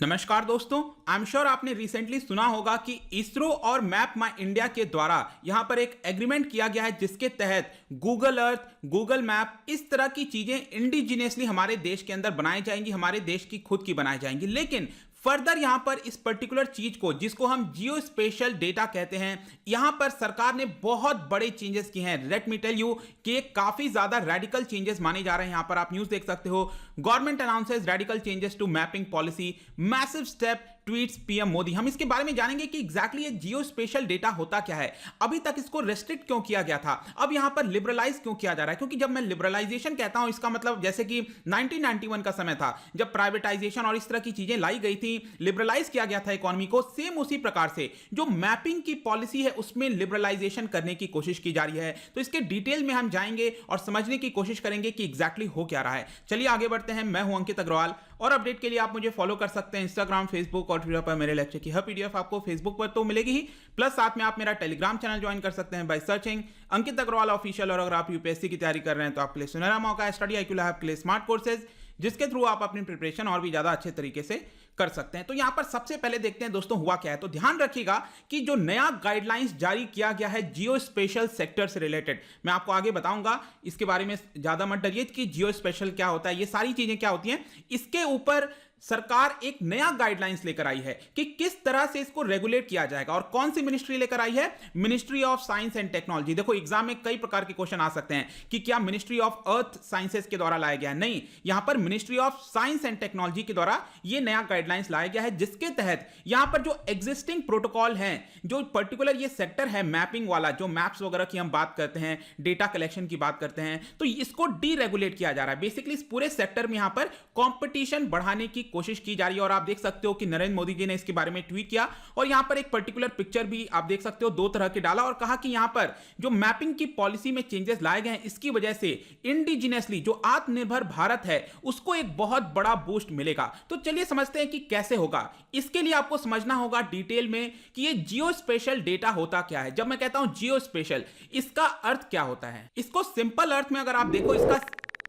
नमस्कार दोस्तों, I am sure आपने रिसेंटली सुना होगा कि इसरो और मैप माई इंडिया के द्वारा यहां पर एक एग्रीमेंट किया गया है जिसके तहत गूगल अर्थ, गूगल मैप इस तरह की चीजें इंडिजिनियसली हमारे देश के अंदर बनाई जाएंगी, हमारे देश की खुद की बनाई जाएंगी। लेकिन फर्दर यहां पर इस पर्टिकुलर चीज को जिसको हम जियो स्पेशल डेटा कहते हैं, यहां पर सरकार ने बहुत बड़े चेंजेस किए हैं। लेट मी टेल यू कि काफी ज्यादा रेडिकल चेंजेस माने जा रहे हैं। यहां पर आप न्यूज देख सकते हो, government announces radical changes to mapping policy, massive step tweets PM Modi. हम इसके बारे में जानेंगे कि एग्जैक्टली ये जियो स्पेशल डेटा होता क्या है, अभी तक इसको रेस्ट्रिक्ट क्यों किया गया था, अब यहां पर लिबरलाइज क्यों किया जा रहा है। क्योंकि जब मैं लिबरलाइजेशन कहता हूं, इसका मतलब जैसे कि 1991 का समय था जब प्राइवेटाइजेशन और इस तरह की चीजें लाई गई थी, लिबरलाइज किया गया था इकोनॉमी को, सेम उसी प्रकार से जो मैपिंग की पॉलिसी है उसमें लिबरलाइजेशन करने की कोशिश की जा रही है। तो इसके डिटेल में हम जाएंगे और समझने की कोशिश करेंगे कि एग्जैक्टली हो क्या रहा है। चलिए आगे बढ़ते हैं। मैं हूं अंकित अग्रवाल और अपडेट के लिए आप मुझे फॉलो कर सकते हैं इंस्टाग्राम, फेसबुक और ट्विटर पर। मेरे लेक्चर की हर पीडीएफ आपको फेसबुक पर तो मिलेगी ही, प्लस साथ में आप मेरा टेलीग्राम चैनल ज्वाइन कर सकते हैं by searching Ankit Agarwal official. और अगर आप यूपीएससी की तैयारी कर रहे हैं तो आपके लिए सुनहरा मौका है। स्टडी IQ लैब के लिए स्मार्ट कोर्सेज जिसके थ्रू आप अपनी प्रिपरेशन और भी ज्यादा अच्छे तरीके से कर सकते हैं। तो यहां पर सबसे पहले देखते हैं दोस्तों हुआ क्या है। तो ध्यान रखिएगा कि जो नया गाइडलाइंस जारी किया गया है जियो स्पेशल सेक्टर से रिलेटेड, मैं आपको आगे बताऊंगा, इसके बारे में ज्यादा मत डरिए कि जियो स्पेशल क्या होता है, ये सारी चीजें क्या होती हैं। इसके ऊपर सरकार एक नया गाइडलाइंस लेकर आई है कि किस तरह से इसको रेगुलेट किया जाएगा। और कौन सी मिनिस्ट्री लेकर आई है? Ministry of science and technology. देखो एग्जाम में कई प्रकार के क्वेश्चन आ सकते हैं कि क्या मिनिस्ट्री ऑफ अर्थ साइंसेस के द्वारा लाया गया है। नहीं, यहां पर ministry of science and technology के द्वारा यह नया गाइडलाइंस लाया गया है, जिसके तहत यहां पर जो एग्जिस्टिंग प्रोटोकॉल है, जो पर्टिकुलर ये सेक्टर है मैपिंग वाला, जो मैप्स वगैरह की हम बात करते हैं, डेटा कलेक्शन की बात करते हैं, तो इसको डीरेगुलेट किया जा रहा है। बेसिकली इस पूरे सेक्टर में यहां पर कंपटीशन बढ़ाने की कोशिश की जा रही है। और आप देख सकते हो कि नरेंद्र मोदी जी ने इसके बारे में ट्वीट किया और यहां पर एक पर्टिकुलर पिक्चर भी आप देख सकते हो दो तरह के डाला और कहा कि यहां पर जो मैपिंग की पॉलिसी में चेंजेस लाए गए हैं, इसकी वजह से इंडिजिनियसली जो आत्मनिर्भर भारत है उसको एक बहुत बड़ा बूस्ट मिलेगा। तो चलिए समझते हैं कि कैसे होगा। इसके लिए आपको समझना होगा डिटेल में कि ये जियो स्पेशल डेटा होता क्या है। जब मैं कहता हूं जियो स्पेशल, इसका अर्थ क्या होता है? इसको सिंपल अर्थ में अगर आप देखो, इसका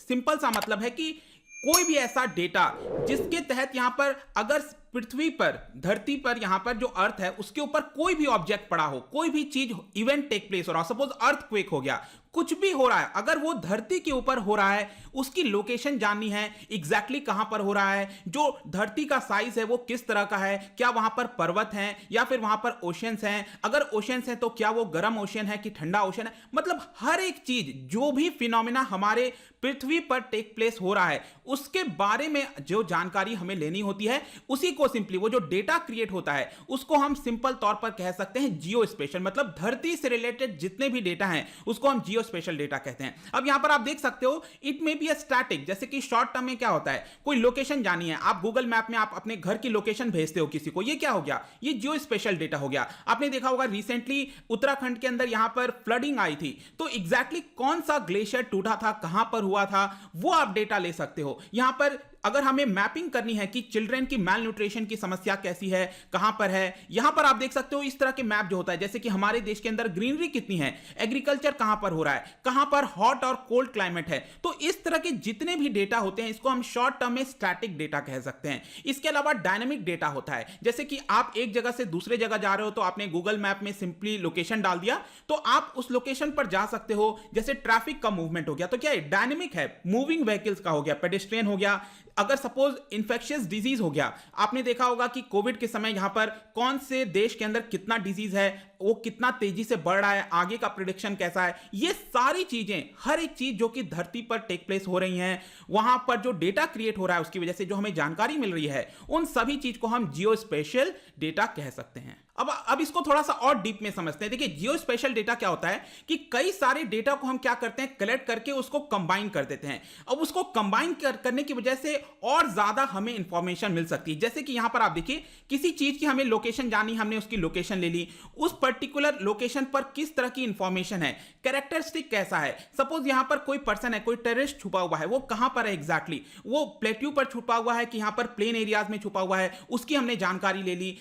सिंपल सा मतलब है कि कोई भी ऐसा डेटा जिसके तहत यहां पर अगर पृथ्वी पर, धरती पर, यहां पर जो अर्थ है उसके ऊपर कोई भी ऑब्जेक्ट पड़ा हो, कोई भी चीज इवेंट टेक प्लेस हो रहा, सपोज अर्थक्वेक हो गया, कुछ भी हो रहा है, अगर वो धरती के ऊपर हो रहा है, उसकी लोकेशन जाननी है, एग्जैक्टली कहां पर हो रहा है, जो धरती का साइज है वो किस तरह का है, क्या वहां पर पर्वत हैं या फिर वहां पर ओशियंस हैं, अगर ओशियंस हैं तो क्या वो गर्म ओशियन है कि ठंडा ओशियन है, मतलब हर एक चीज, जो भी फिनोमिना हमारे पृथ्वी पर टेक प्लेस हो रहा है उसके बारे में जो जानकारी हमें लेनी होती है, उसी को सिंपली वो जो डेटा क्रिएट होता है उसको हम सिंपल तौर पर कह सकते हैं जियो स्पेशल। मतलब धरती से रिलेटेड जितने भी डेटा हैं उसको हम जियो स्पेशल डेटा कहते हैं। अब यहां पर आप देख सकते हो it may be a static, जैसे कि शॉर्ट टर्म में क्या होता है, कोई लोकेशन जानी है, आप गूगल मैप में आप अपने घर की लोकेशन भेजते हो किसी को, ये क्या हो गया? ये जियो स्पेशल डेटा हो गया। आपने देखा होगा रिसेंटली उत्तराखंड के अंदर यहां पर फ्लडिंग आई थी, तो एग्जैक्टली कौन सा ग्लेशियर टूटा था, कहां पर हुआ था, वो आप डेटा ले सकते हो। यहां पर अगर हमें मैपिंग करनी है कि चिल्ड्रन की मैल न्यूट्रिशन की समस्या कैसी है, कहां पर है, यहां पर आप देख सकते हो इस तरह के मैप जो होता है, जैसे कि हमारे देश के अंदर ग्रीनरी कितनी है, एग्रीकल्चर कहां पर हो रहा है, कहां पर हॉट और कोल्ड क्लाइमेट है। तो इस तरह के जितने भी डेटा होते हैं इसको हम शॉर्ट टर्म में स्टैटिक डेटा कह सकते हैं। इसके अलावा डायनामिक डेटा होता है, जैसे कि आप एक जगह से दूसरे जगह जा रहे हो तो आपने गूगल मैप में सिंपली लोकेशन डाल दिया तो आप उस लोकेशन पर जा सकते हो। जैसे ट्रैफिक का मूवमेंट हो गया तो क्या है, डायनेमिक है, मूविंग व्हीकल्स का हो गया, पेडेस्ट्रियन हो गया। अगर सपोज इंफेक्शियस डिजीज हो गया, आपने देखा होगा कि कोविड के समय यहां पर कौन से देश के अंदर कितना डिजीज है, वो कितना तेजी से बढ़ रहा है, आगे का प्रेडिक्शन कैसा है, ये सारी चीजें, हर एक चीज जो कि धरती पर टेक प्लेस हो रही हैं, वहां पर जो डेटा क्रिएट हो रहा है उसकी वजह से जो हमें जानकारी मिल रही है, उन सभी चीज को हम जियो स्पेशल डेटा कह सकते हैं। अब इसको थोड़ा सा और डीप में समझते हैं। देखिए जियो स्पेशल डेटा क्या होता है कि कई सारे डेटा को हम क्या करते हैं, कलेक्ट करके उसको कंबाइन कर देते हैं। अब उसको कंबाइन करने की वजह से और ज्यादा हमें इंफॉर्मेशन मिल सकती है। जैसे कि यहां पर आप देखिए किसी चीज की हमें लोकेशन जानी, हमने उसकी लोकेशन ले ली, उस पर्टिकुलर लोकेशन पर किस तरह की इंफॉर्मेशन है, कैरेक्टरिस्टिक कैसा है। सपोज यहां पर कोई पर्सन है, कोई टेररिस्ट छुपा हुआ है, वो कहां पर है एग्जैक्टली, वो प्लेट्यू पर छुपा हुआ है कि यहां पर प्लेन एरियाज में छुपा हुआ है, उसकी हमने जानकारी ले ली।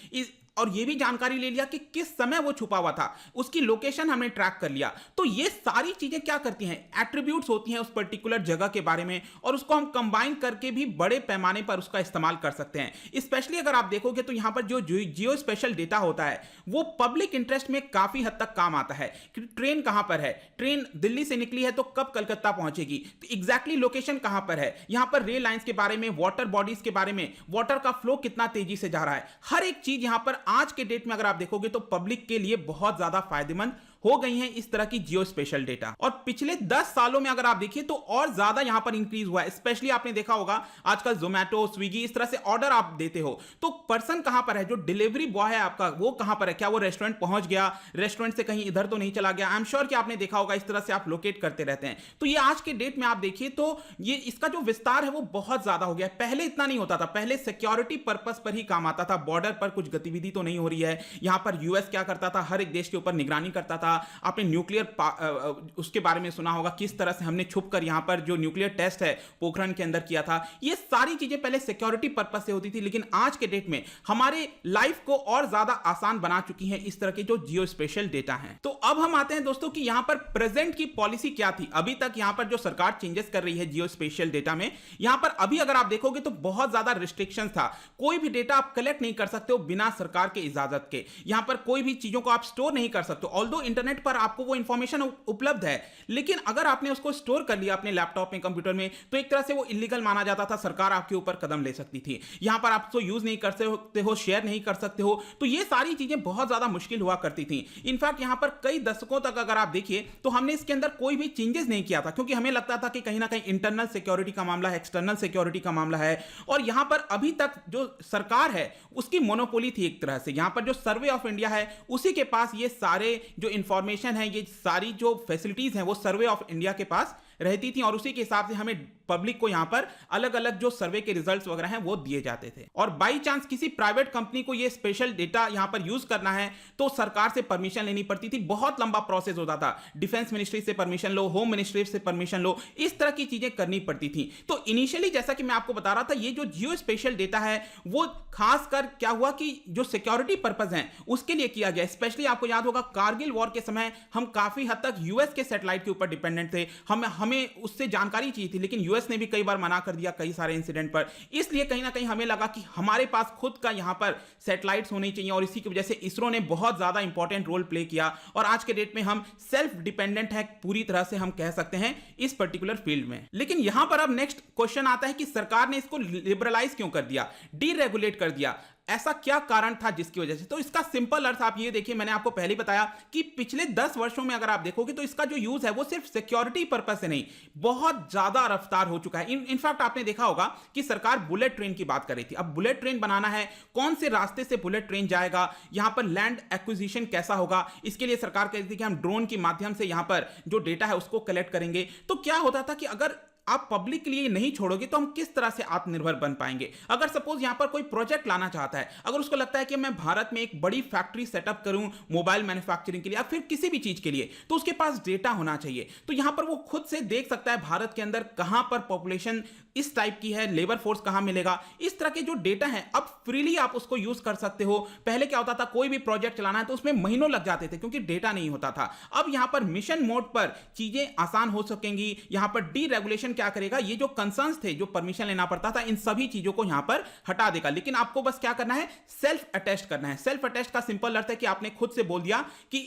और ये भी जानकारी ले लिया कि किस समय वो छुपा हुआ था, उसकी लोकेशन हमने ट्रैक कर लिया। तो ये सारी चीजें क्या करती हैं, एट्रीब्यूट्स होती हैं उस पर्टिकुलर जगह के बारे में, और उसको हम कंबाइन करके भी बड़े पैमाने पर उसका इस्तेमाल कर सकते हैं। स्पेशली अगर आप देखोगे तो यहां पर जो जियो स्पेशल डेटा होता है वो पब्लिक इंटरेस्ट में काफी हद तक काम आता है कि ट्रेन कहां पर है, ट्रेन दिल्ली से निकली है तो कब कलकत्ता पहुंचेगी, तो एग्जैक्टली लोकेशन कहां पर है, यहां पर रेल लाइंस के बारे में, वाटर बॉडीज के बारे में, वाटर का फ्लो कितना तेजी से जा रहा है, हर एक चीज यहां पर आज के डेट में अगर आप देखोगे तो पब्लिक के लिए बहुत ज्यादा फायदेमंद हो गई हैं इस तरह की जियो स्पेशल डेटा। और पिछले 10 सालों में अगर आप देखिए तो और ज्यादा यहां पर इंक्रीज हुआ है। स्पेशली आपने देखा होगा आजकल जोमेटो, स्विगी, इस तरह से ऑर्डर आप देते हो तो पर्सन कहां पर है, जो डिलीवरी बॉय है आपका वो कहां पर है, क्या वो रेस्टोरेंट पहुंच गया, रेस्टोरेंट से कहीं इधर तो नहीं चला गया। आई एम श्योर कि आपने देखा होगा इस तरह से आप लोकेट करते रहते हैं। तो ये आज के डेट में आप देखिए तो ये इसका जो विस्तार है वो बहुत ज्यादा हो गया है। पहले इतना नहीं होता था, पहले सिक्योरिटी पर्पस पर ही काम आता था, बॉर्डर पर कुछ गतिविधि तो नहीं हो रही है। यहां पर यूएस क्या करता था, हर एक देश के ऊपर निगरानी करता था। आपने न्यूक्लियर उसके बारे में सुना होगा, किस तरह से हमने छुपकर यहां पर जो न्यूक्लियर टेस्ट है पोखरण के अंदर किया था। ये सारी चीजें पहले सिक्योरिटी पर्पस से होती थी, लेकिन आज के डेट में हमारे लाइफ को और ज्यादा आसान बना चुकी है इस तरह के जो जियो स्पेशल डेटा हैं। तो अब हम आते हैं दोस्तों कि यहां पर प्रेजेंट की पॉलिसी क्या थी। अभी तक यहां पर जो सरकार चेंजेस कर रही है जियो स्पेशल डेटा में, यहां पर अभी अगर आप देखोगे तो बहुत ज्यादा रिस्ट्रिक्शन था। कोई भी डेटा आप कलेक्ट नहीं कर सकते हो बिना सरकार के इजाजत के। यहां पर कोई भी चीजों को आप स्टोर नहीं कर सकते, ऑल्दो इंटरनेट पर आपको वो इंफॉर्मेशन उपलब्ध है, लेकिन अगर आपने उसको स्टोर कर लिया अपने लैपटॉप में, कंप्यूटर में, तो एक तरह से वो इलीगल माना जाता था, सरकार आपके ऊपर कदम ले सकती थी। यहां पर आप उसको यूज नहीं कर सकते हो, शेयर नहीं कर सकते हो, तो ये सारी चीजें बहुत ज्यादा मुश्किल हुआ करती थी। इनफैक्ट यहां पर कई दशकों तक अगर आप देखिए तो हमने इसके अंदर कोई भी चेंजेस नहीं किया था, क्योंकि हमें लगता था कि कहीं ना कहीं इंटरनल सिक्योरिटी का मामला है, एक्सटर्नल सिक्योरिटी का मामला है, और यहां पर अभी तक जो सरकार है उसकी मोनोपोली थी एक तरह से। यहां पर जो सर्वे ऑफ इंडिया है उसी के पास ये सारे जो इंफॉर्मेशन है, ये सारी जो फैसिलिटीज हैं वो सर्वे ऑफ इंडिया के पास रहती थी, और उसी के हिसाब से हमें पब्लिक को यहां पर अलग अलग जो सर्वे के रिजल्ट्स वगैरह हैं वो दिए जाते थे। और बाई चांस किसी प्राइवेट कंपनी को ये स्पेशल डेटा यहां पर यूज करना है तो सरकार से परमिशन लेनी पड़ती थी, बहुत लंबा प्रोसेस होता था, डिफेंस मिनिस्ट्री से परमिशन लो, होम मिनिस्ट्री से परमिशन लो, इस तरह की चीजें करनी पड़ती थी। तो इनिशियली जैसा कि मैं आपको बता रहा था, ये जो जियो स्पेशल डेटा है वो खासकर क्या हुआ कि जो सिक्योरिटी पर्पज है उसके लिए किया गया। स्पेशली आपको याद होगा कारगिल वॉर के समय हम काफी हद तक यूएस के सैटेलाइट के ऊपर डिपेंडेंट थे, हमें उससे जानकारी चाहिए थी, लेकिन यूएस ने भी कई बार मना कर दिया कई सारे इंसिडेंट पर। इसलिए कहीं ना कहीं हमें लगा कि हमारे पास खुद का यहां पर सैटेलाइट्स होने चाहिए, और इसी की वजह से इसरो ने बहुत ज्यादा इंपॉर्टेंट रोल प्ले किया, और आज के डेट में हम सेल्फ डिपेंडेंट है पूरी तरह से, हम कह सकते हैं इस पर्टिकुलर फील्ड में। लेकिन यहां पर अब नेक्स्ट क्वेश्चन आता है कि सरकार ने इसको लिबरलाइज क्यों कर दिया, डीरेगुलेट कर दिया, ऐसा क्या कारण था जिसकी वजह से? तो इसका सिंपल अर्थ आप ये देखिए, मैंने आपको पहले बताया कि पिछले 10 वर्षों में अगर आप देखोगे तो इसका जो यूज है वो सिर्फ सिक्योरिटी पर्पस से नहीं, बहुत ज्यादा रफ्तार हो चुका है। इनफैक्ट आपने देखा होगा कि सरकार बुलेट ट्रेन की बात कर रही थी। अब बुलेट ट्रेन बनाना है, कौन से रास्ते से बुलेट ट्रेन जाएगा, यहां पर लैंड एक्विजिशन कैसा होगा, इसके लिए सरकार कहती थी कि हम ड्रोन के माध्यम से यहां पर जो डेटा है उसको कलेक्ट करेंगे। तो क्या होता था कि अगर आप पब्लिक के लिए नहीं छोड़ोगे तो हम किस तरह से आत्मनिर्भर बन पाएंगे? अगर सपोज यहां पर कोई प्रोजेक्ट लाना चाहता है, अगर उसको लगता है कि मैं भारत में एक बड़ी फैक्ट्री सेटअप करूं मोबाइल मैन्युफैक्चरिंग के लिए या फिर किसी भी चीज के लिए, तो उसके पास डेटा होना चाहिए। तो यहां पर वो खुद से देख सकता है भारत के अंदर कहां पर पॉपुलेशन इस टाइप की है, लेबर फोर्स कहां मिलेगा, इस तरह के जो डेटा है अब फ्रीली आप उसको यूज कर सकते हो। पहले क्या होता था, कोई भी प्रोजेक्ट चलाना है तो उसमें महीनों लग जाते थे क्योंकि डेटा नहीं होता था। अब यहां पर मिशन मोड पर चीजें आसान हो सकेंगी। यहां पर डीरेगुलेशन क्या करेगा, ये जो कंसर्न्स थे, जो परमिशन लेना पड़ता था, इन सभी चीजों को यहां पर हटा देगा। लेकिन आपको बस क्या करना है, सेल्फ अटेस्ट करना है। सेल्फ अटेस्ट का सिंपल अर्थ है कि आपने खुद से बोल दिया कि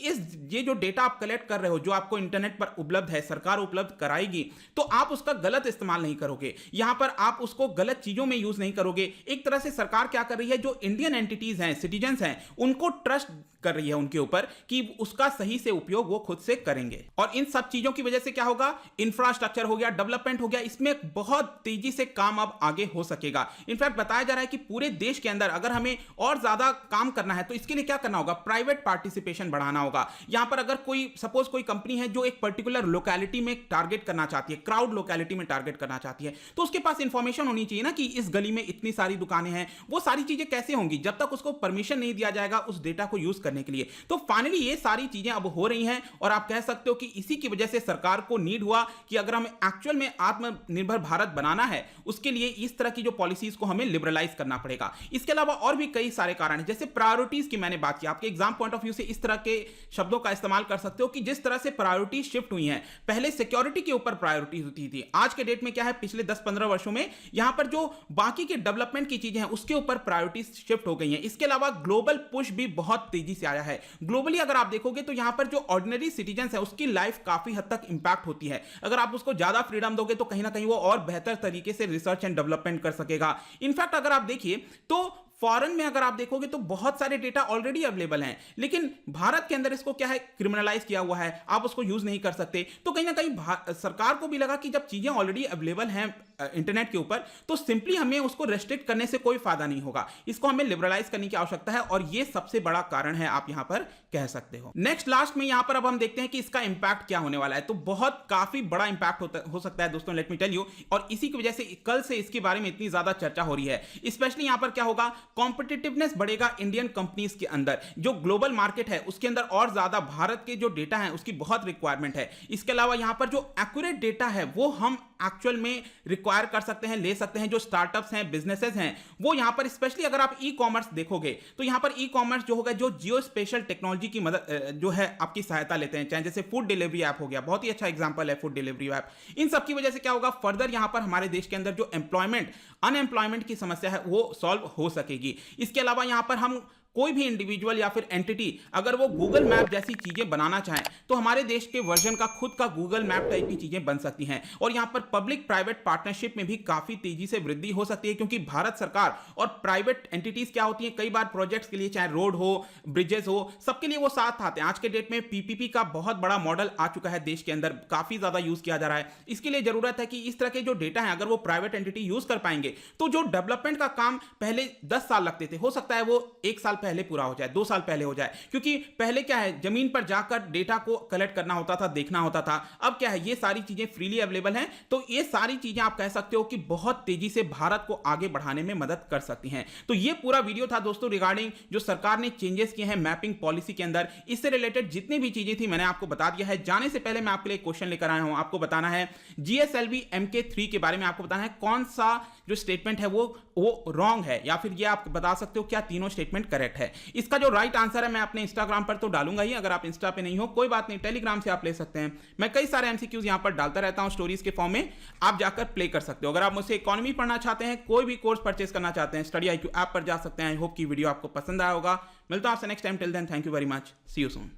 ये जो डेटा आप कलेक्ट कर रहे हो, जो आपको इंटरनेट पर उपलब्ध है, सरकार उपलब्ध कराएगी, तो आप उसका गलत इस्तेमाल नहीं करोगे, यहां पर आप उसको गलत चीजों में यूज नहीं करोगे। एक तरह से सरकार क्या कर रही है, जो इंडियन एंटिटीज हैं, सिटीजंस हैं, उनको ट्रस्ट कर रही है उनके ऊपर कि उसका सही से उपयोग वो खुद से करेंगे। और इन सब चीजों की वजह से क्या होगा, इंफ्रास्ट्रक्चर हो गया, डेवलपमेंट हो गया, इसमें बहुत तेजी से काम अब आगे हो सकेगा। इनफैक्ट बताया जा रहा है कि पूरे देश के अंदर अगर हमें और ज्यादा काम करना है तो इसके लिए क्या करना होगा, प्राइवेट पार्टिसिपेशन बढ़ाना होगा। यहां पर अगर कोई कोई कंपनी है जो एक पर्टिकुलर लोकेलिटी में टारगेट करना चाहती है, क्राउड लोकेलिटी में टारगेट करना चाहती है, तो उसके पास इंफॉर्मेशन होनी चाहिए ना कि इस गली में इतनी सारी दुकानें हैं। वो सारी चीजें कैसे होंगी जब तक उसको परमिशन नहीं दिया जाएगा उस डेटा को यूज करने के लिए। तो फाइनली ये सारी चीजें अब हो रही हैं और आप कह सकते हो कि इसी की वजह से सरकार को नीड हुआ कि अगर हमें एक्चुअल में आत्मनिर्भर भारत बनाना है उसके लिए इस तरह की जो पॉलिसीज को हमें लिबरलाइज करना पड़ेगा। इसके अलावा और भी कई सारे कारण हैं, जैसे प्रायोरिटीज की मैंने बात की। आपके एग्जाम पॉइंट ऑफ व्यू से इस तरह के शब्दों का इस्तेमाल कर सकते हो कि जिस तरह से प्रायोरिटी शिफ्ट हुई हैं। पहले सिक्योरिटी के ऊपर प्रायोरिटी होती थी, आज के डेट में क्या है, पिछले 10-15 वर्षों में यहां पर जो बाकी के डेवलपमेंट की चीजें हैं उसके ऊपर प्रायोरिटी शिफ्ट हो गई हैं। इसके अलावा ग्लोबल पुश भी बहुत तेजी से आया है। ग्लोबली अगर आप देखोगे तो यहां पर जो ऑर्डिनरी सिटीजन है उसकी लाइफ काफी हद तक इंपैक्ट होती है। अगर आप उसको ज्यादा फ्रीडम दोगे तो कहीं ना कहीं वो और बेहतर तरीके से रिसर्च एंड डेवलपमेंट कर सकेगा। इनफैक्ट अगर आप देखिए तो फॉरेन में अगर आप देखोगे तो बहुत सारे डेटा ऑलरेडी अवेलेबल हैं, लेकिन भारत के अंदर इसको क्या है, क्रिमिनलाइज किया हुआ है, आप उसको यूज नहीं कर सकते। तो कहीं ना कहीं सरकार को भी लगा कि जब चीजें ऑलरेडी अवेलेबल हैं इंटरनेट के ऊपर तो सिंपली हमें उसको रेस्ट्रिक्ट करने से कोई फायदा नहीं होगा, इसको हमें लिबरलाइज करने की आवश्यकता है और ये सबसे बड़ा कारण है, आप यहां पर कह सकते हो। नेक्स्ट लास्ट में यहां पर अब हम देखते हैं कि इसका इंपैक्ट क्या होने वाला है। तो बहुत काफी बड़ा इंपैक्ट हो सकता है दोस्तों, लेट मी टेल यू। और इसी की वजह से कल से इसके बारे में इतनी ज्यादा चर्चा हो रही है। स्पेशली यहां पर क्या होगा, कॉम्पिटिटिवनेस बढ़ेगा इंडियन कंपनीज के अंदर। जो ग्लोबल मार्केट है उसके अंदर और ज्यादा भारत के जो डेटा है उसकी बहुत रिक्वायरमेंट है। इसके अलावा यहां पर जो एक्यूरेट डेटा है वो हम एक्चुअल में रिक्वायर कर सकते हैं, ले सकते हैं। जो स्टार्टअप्स हैं, बिजनेसेस हैं, वो यहां पर स्पेशली अगर आप ई कॉमर्स देखोगे तो यहां पर ई कॉमर्स जो होगा, जो जियो स्पेशल टेक्नोलॉजी की मदद जो है आपकी सहायता लेते हैं, चाहे जैसे फूड डिलीवरी ऐप हो गया, बहुत ही अच्छा एग्जांपल है फूड डिलीवरी ऐप। इन सब की वजह से क्या होगा, फर्दर यहां पर हमारे देश के अंदर जो अनएम्प्लॉयमेंट की समस्या है वो सॉल्व हो सकेगी। इसके अलावा यहां पर हम कोई भी इंडिविजुअल या फिर एंटिटी अगर वो गूगल मैप जैसी चीजें बनाना चाहें तो हमारे देश के वर्जन का खुद का गूगल मैप टाइप की चीजें बन सकती हैं। और यहां पर पब्लिक प्राइवेट पार्टनरशिप में भी काफी तेजी से वृद्धि हो सकती है, क्योंकि भारत सरकार और प्राइवेट एंटिटीज क्या होती हैं, कई बार प्रोजेक्ट्स के लिए, चाहे रोड हो, ब्रिजेस हो, सबके लिए वो साथ आते हैं। आज के डेट में पीपीपी का बहुत बड़ा मॉडल आ चुका है देश के अंदर, काफी ज्यादा यूज किया जा रहा है। इसके लिए जरूरत है कि इस तरह के जो डेटा है अगर वो प्राइवेट एंटिटी यूज कर पाएंगे तो जो डेवलपमेंट का काम पहले 10 साल लगते थे, हो सकता है वो 1 साल पहले पूरा हो जाए, 2 साल पहले हो जाए। क्योंकि पहले क्या है, जमीन पर जाकर डेटा को कलेक्ट करना होता था, देखना होता था। अब क्या है, ये सारी चीजें फ्रीली अवेलेबल हैं। तो ये सारी चीजें आप कह सकते हो कि बहुत तेजी से भारत को आगे बढ़ाने में मदद कर सकती हैं। तो ये पूरा वीडियो था दोस्तों रिगार्डिंग जो सरकार ने चेंजेस किए हैं मैपिंग पॉलिसी के अंदर। इससे रिलेटेड जितनी भी चीजें थी मैंने आपको बता दिया है। जाने से पहले मैं आपके लिए क्वेश्चन लेकर आया हूं, आपको बताना है GSLV MK3 के बारे में आपको बताना है कौन सा जो स्टेटमेंट है वो रॉन्ग है, या फिर ये आप बता सकते हो क्या तीनों स्टेटमेंट करेक्ट है। इसका जो राइट आंसर है मैं अपने इंस्टाग्राम पर तो डालूंगा ही, अगर आप इंस्टा पे नहीं हो कोई बात नहीं, टेलीग्राम से आप ले सकते हैं। मैं कई सारे MCQs यहां पर डालता रहता हूं स्टोरीज के फॉर्म में, आप जाकर प्ले कर सकते हो। अगर आप मुझसे इकोनॉमी पढ़ना चाहते हैं, कोई भी कोर्स परचेस करना चाहते हैं, स्टडी IQ ऐप पर जा सकते हैं। आई होप की वीडियो आपको पसंद आया होगा। मिलता हूं आपसे next time, till then thank you very much, see you soon.